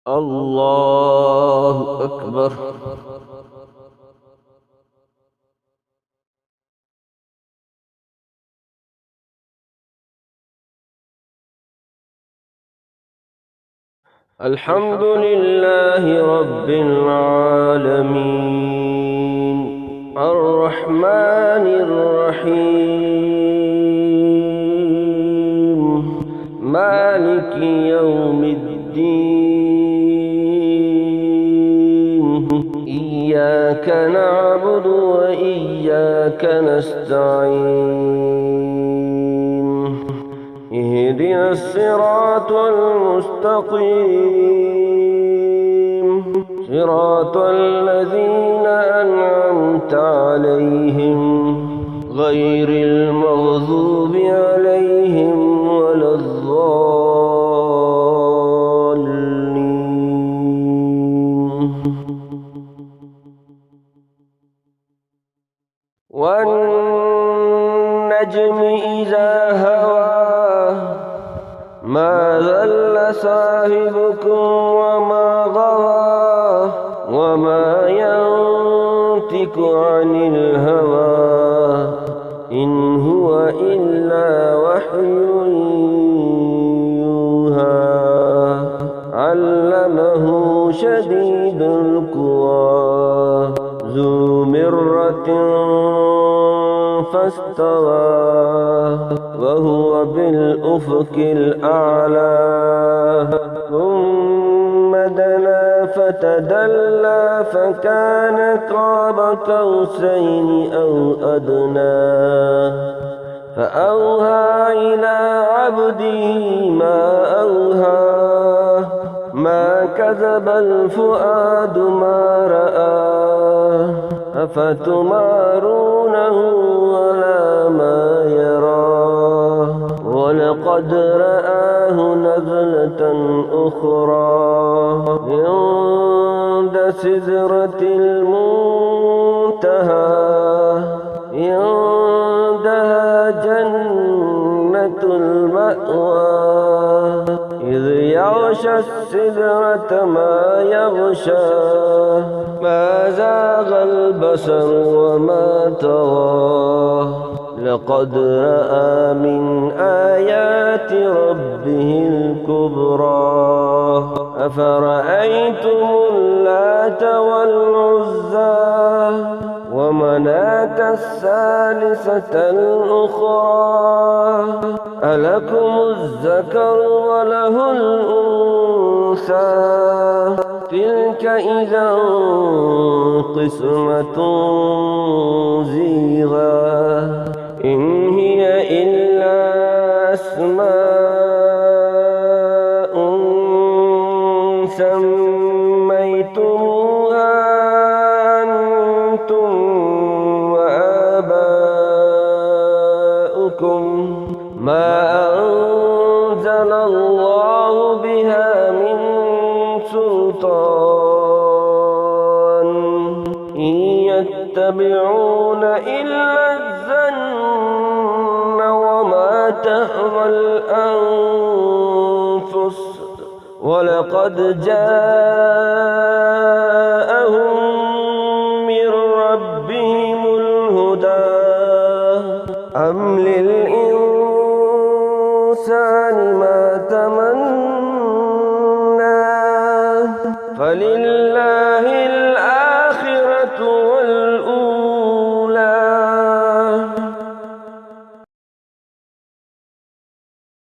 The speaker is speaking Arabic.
الله أكبر. الحمد لله رب العالمين الرحمن الرحيم مالك يوم الدين إياك نعبد وإياك نستعين اهدنا الصراط المستقيم صراط الذين أنعمت عليهم غير المغضوب عليهم ولا الضالين. والنجم إذا هوى ما ضل صاحبكم وما غوى وما ينطق عن الهوى إن هو إلا وحي يوحى علمه شديد القوى ذو مرة فاستوى وهو بالأفق الأعلى ثم دنا فتدلى فكان قاب قوسين أو أدنى فأوحى إلى عبده ما أوحى ما كذب الفؤاد ما رأى أفتمارونه على ما يرى ولقد رآه نزلة أخرى عند سدرة المنتهى عندها جنة المأوى إذ يغشى السدرة ما يغشى ما زاغ البصر وما طغى لقد رأى من آيات ربه الكبرى أفرأيتم اللات والعزى ومناة الثالثة الأخرى ألكم الذكر وله الأنثى تلك إذا قسمة ضيغى إن هي إلا أسماء سميتموها أنتم وآباؤكم ما أنزل الله بها من سلطان إن يتبعون إلا الظن وما تهوى الأنفس ولقد جاءهم من ربهم الهدى أم للإنسان ما تمنى فلله